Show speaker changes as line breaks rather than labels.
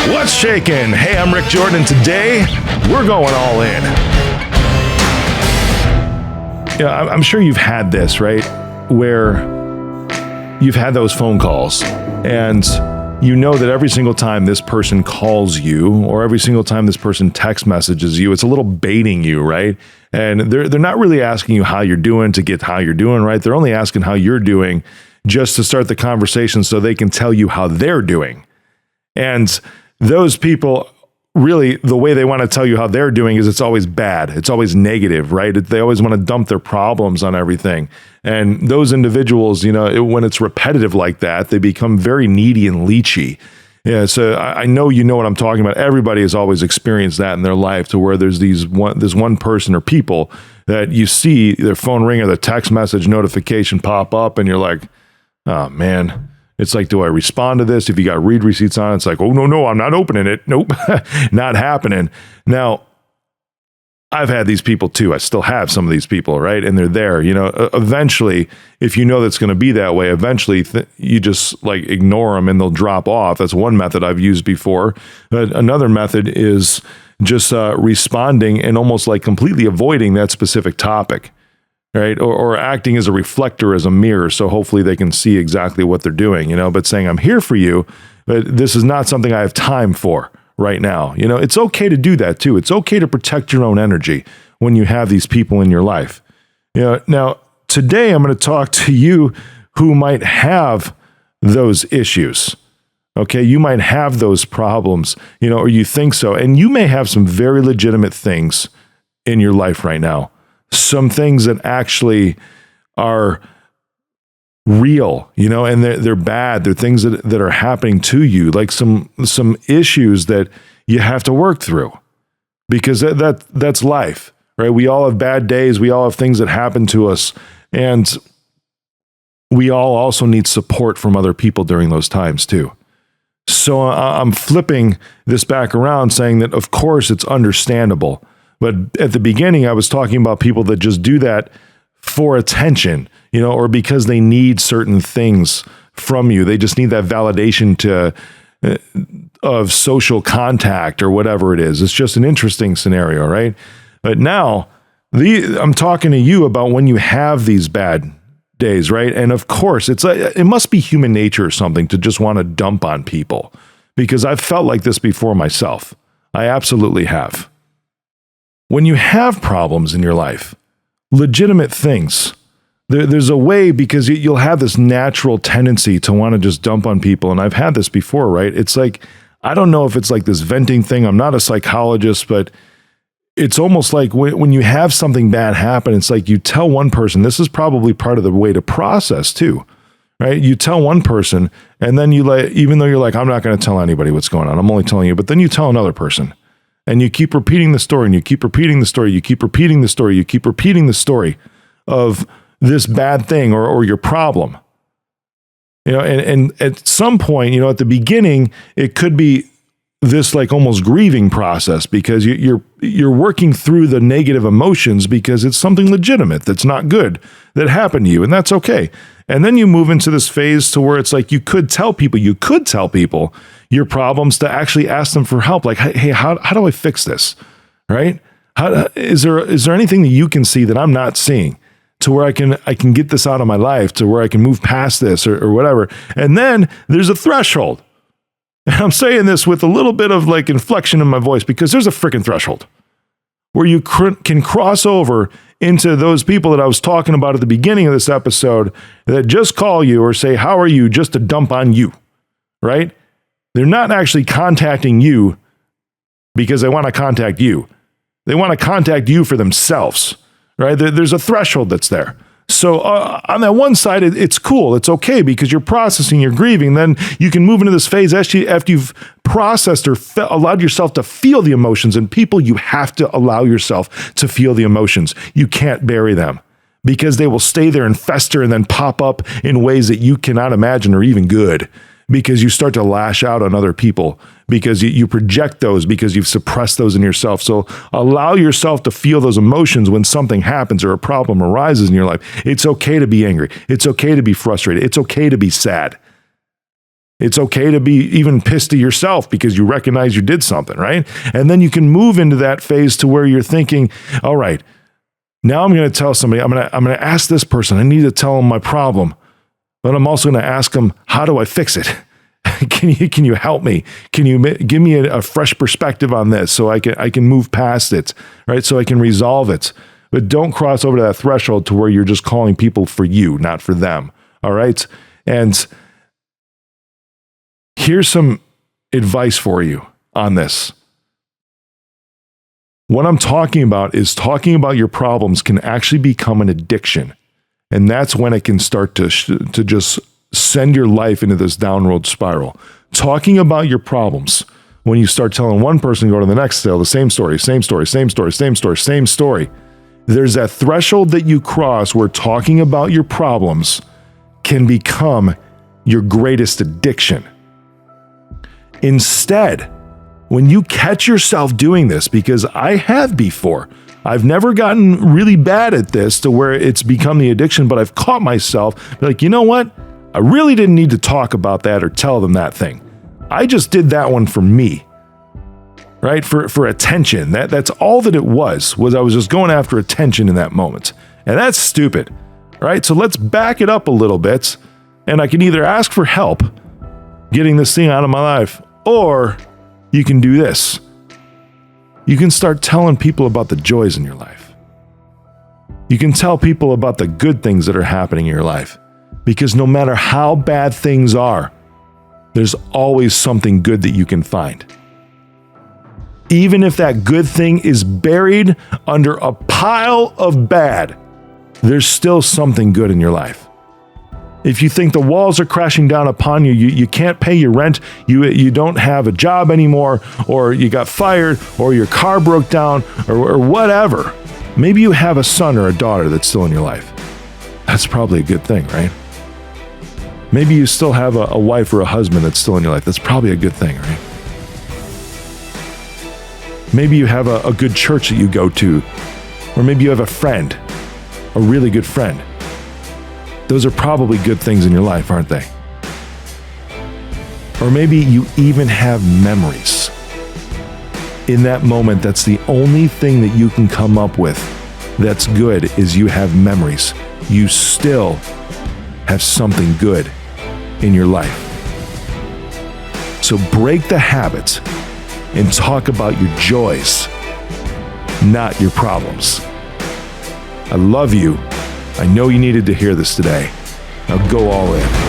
What's shaking? Hey, I'm Rick Jordan, and today we're going all in. Yeah, I'm sure you've had this, right? Where you've had those phone calls, and you know that every single time this person calls you, or every single time this person text messages you, it's a little baiting you, right? And they're not really asking you how you're doing to get how you're doing, right? They're only asking how you're doing just to start the conversation so they can tell you how they're doing. And those people, really, the way they want to tell you how they're doing is it's always bad. It's always negative, right? They always want to dump their problems on everything. And those individuals, when it's repetitive like that, they become very needy and leachy. Yeah, so I know you know what I'm talking about. Everybody has always experienced that in their life, to where there's this one person or people that you see their phone ring or the text message notification pop up, and you're like, oh man. It's like, do I respond to this? If you got read receipts on, it's like, oh, no, I'm not opening it. Nope, not happening. Now, I've had these people too. I still have some of these people, right? And they're there. Eventually, if you know that's going to be that way, eventually you just like ignore them and they'll drop off. That's one method I've used before. But another method is just responding and almost like completely avoiding that specific topic. Right. Or acting as a reflector, as a mirror. So hopefully they can see exactly what they're doing, but saying, I'm here for you, but this is not something I have time for right now. It's okay to do that too. It's okay to protect your own energy when you have these people in your life. Now today I'm going to talk to you who might have those issues. Okay. You might have those problems, or you think so. And you may have some very legitimate things in your life right now. Some things that actually are real, and they're bad. They're things that are happening to you, like some issues that you have to work through, because that's life, right? We all have bad days. We all have things that happen to us, and we all also need support from other people during those times too. So I'm flipping this back around, saying that of course it's understandable. But at the beginning, I was talking about people that just do that for attention, or because they need certain things from you. They just need that validation of social contact or whatever it is. It's just an interesting scenario, right? But now I'm talking to you about when you have these bad days, right? And of course, it must be human nature or something to just want to dump on people, because I've felt like this before myself. I absolutely have. When you have problems in your life, legitimate things, there's a way, because you'll have this natural tendency to want to just dump on people. And I've had this before, right? It's like, I don't know if it's like this venting thing. I'm not a psychologist, but it's almost like when you have something bad happen, it's like you tell one person, this is probably part of the way to process too, right? You tell one person, and then even though you're like, I'm not going to tell anybody what's going on, I'm only telling you, but then you tell another person. And you keep repeating the story, and you keep repeating the story, you keep repeating the story, you keep repeating the story of this bad thing or your problem. And at some point, at the beginning, it could be this like almost grieving process, because you're working through the negative emotions because it's something legitimate that's not good that happened to you, and that's okay. And then you move into this phase to where it's like you could tell people your problems, to actually ask them for help. Like, hey, how do I fix this? Right? Is there anything that you can see that I'm not seeing, to where I can get this out of my life, to where I can move past this or whatever? And then there's a threshold. And I'm saying this with a little bit of like inflection in my voice, because there's a freaking threshold where you can cross over into those people that I was talking about at the beginning of this episode, that just call you or say, how are you, just to dump on you, right? They're not actually contacting you because they want to contact you. They want to contact you for themselves, right? There's a threshold that's there. So on that one side, it's cool. It's okay, because you're processing, you're grieving. Then you can move into this phase after you've processed or allowed yourself to feel the emotions. And people, you have to allow yourself to feel the emotions. You can't bury them, because they will stay there and fester and then pop up in ways that you cannot imagine are even good. Because you start to lash out on other people, because you project those, because you've suppressed those in yourself. So allow yourself to feel those emotions when something happens or a problem arises in your life. It's okay to be angry. It's okay to be frustrated. It's okay to be sad. It's okay to be even pissed at yourself because you recognize you did something, right? And then you can move into that phase to where you're thinking, all right, now I'm going to tell somebody, I'm going to ask this person, I need to tell them my problem, but I'm also going to ask them, how do I fix it? Can you help me? Can you give me a fresh perspective on this so I can move past it, right? So I can resolve it. But don't cross over to that threshold to where you're just calling people for you, not for them. All right? And here's some advice for you on this. What I'm talking about is talking about your problems can actually become an addiction. And that's when it can start to just send your life into this downward spiral. Talking about your problems, when you start telling one person, go to the next tale, the same story, same story, same story, same story, same story. There's that threshold that you cross where talking about your problems can become your greatest addiction. Instead, when you catch yourself doing this, because I have before, I've never gotten really bad at this to where it's become the addiction, but I've caught myself like, you know what? I really didn't need to talk about that or tell them that thing. I just did that one for me, right? For attention. That's all that it was I was just going after attention in that moment. And that's stupid, right? So let's back it up a little bit. And I can either ask for help getting this thing out of my life, or you can do this. You can start telling people about the joys in your life. You can tell people about the good things that are happening in your life. Because no matter how bad things are, there's always something good that you can find. Even if that good thing is buried under a pile of bad, there's still something good in your life. If you think the walls are crashing down upon you, you can't pay your rent, you don't have a job anymore, or you got fired, or your car broke down, or whatever. Maybe you have a son or a daughter that's still in your life. That's probably a good thing, right? Maybe you still have a wife or a husband that's still in your life. That's probably a good thing, right? Maybe you have a good church that you go to, or maybe you have a friend, a really good friend. Those are probably good things in your life, aren't they? Or maybe you even have memories. In that moment, that's the only thing that you can come up with that's good is you have memories. You still have something good in your life. So break the habit and talk about your joys, not your problems. I love you. I know you needed to hear this today. Now go all in.